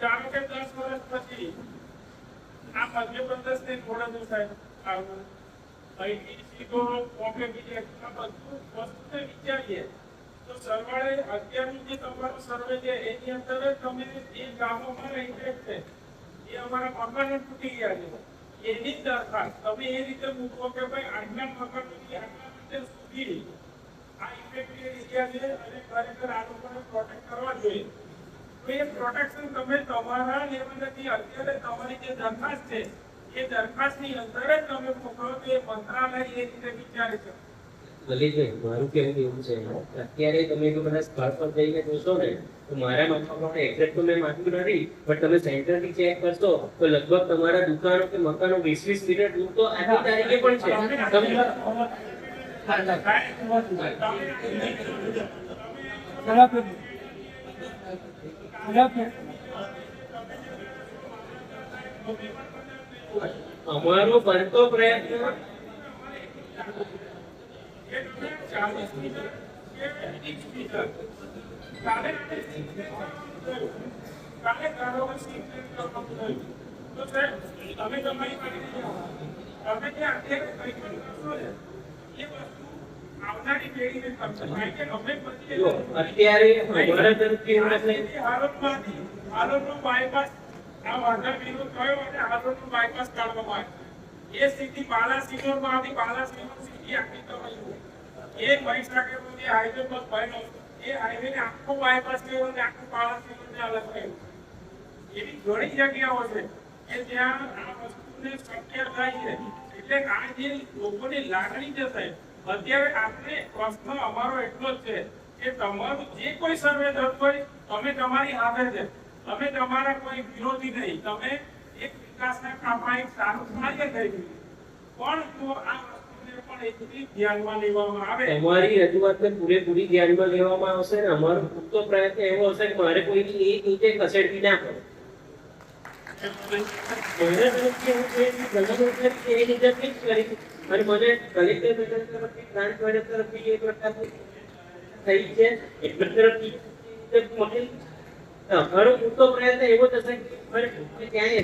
ચાલો કે 10 વર્ષ પછી આ મધ્યપ્રદેશની થોડા દિવસ આવ્યું અહીંથી સીધો પોકે બીજે આ બધું વસ્તુને વિચારીએ તો સરવાળે અત્યારનું જે તમારો સર્વે છે એની અંદર જ તમે એ ગામોમાં ઇન્ટરેસ્ટ છે એ અમારા મકાનો તૂટી ગયા છે એની દરખાસ્ત તમે એ રીતે મૂકો કે ભાઈ આટલા મકાનોની આટલા મીટર સુધી આ ઇફેક્ટેડ એરિયા છે અને ખરેખર આ લોકોને પ્રોટેક્ટ કરવા જોઈએ તો એ પ્રોટેક્શન તમે તમારા લેવલેથી અત્યારે તમારી જે દરખાસ્ત છે એ દરખાસ્તની અંદર જ તમે મોકલો તો એ મંત્રાલય એ રીતે વિચારે છે. લલિતભાઈ, મારું કહેવું એવું છે અત્યારે તમે જો બધા સ્થળ પર જઈને જોશો ને તો મારા મકાનો એક્ઝેક્ટ તો મેં માન્યું નથી પણ તમે સેન્ટરથી ચેક કરશો તો લગભગ તમારા દુકાનો કે મકાનો 20-20 મીટર દૂર તો આજની તારીખે પણ છે. અમારો બનતો પ્રયત્ન 40 મીટર કે 20 મીટર કાલે કારો સીક્રેટ કરવાનું થયું તો સર તમે તમારી પાસે તમે જે અત્યારે પૈસા કરશો ને એ વસ્તુ આવનારી પેઢીને સમજે કારણ કે અમે પછી અત્યારે અમારા તરફથી એવું નથી. હાલોલનો બાયપાસ આ વાંધા વિરોધ થયો અને હાલોલનો બાયપાસ કાઢવામાં આવ્યો એ સ્થિતિ બાલાસિનોરમાં હતી બાલાસિનોર સિટી આખી તમારી એ મહીસાગરનો જે હાઈવે પર બન્યો એ હાઈવેને આખો બાયપાસ કર્યો અને આખું બાલાસિનોરને અલગ કર્યું એવી ઘણી જગ્યાઓ છે કે જ્યાં આ વસ્તુને શક્ય થાય છે એટલે આ જે લોકોની લાગણી છે સાહેબ અત્યારે આપણે પ્રશ્ન અમારો એટલો જ છે કે તમારું જે કોઈ સર્વે થતું હોય તમે તમારી હાથે છે તમે તમારા કોઈ વિરોધી નહીં તમે એક વિકાસના કામમાં એક સારું કાર્ય થઈ ગયું પણ જો આ વસ્તુને પણ એટલી ધ્યાનમાં લેવામાં આવે અમારી રજૂઆતને પૂરેપૂરી ધ્યાનમાં લેવામાં આવશે ને અમારો પૂરતો પ્રયત્ન એવો હશે કે મારે કોઈની એક નીચે ખસેડવી ના પડે. અને મને કલેક્ટર તરફથી પ્લાન્ટ મેનેજર તરફથી એક પ્રકારનું થઈ છે એટલે તરફથી અમારો પૂરતો પ્રયત્ન એવો થશે કે ત્યાં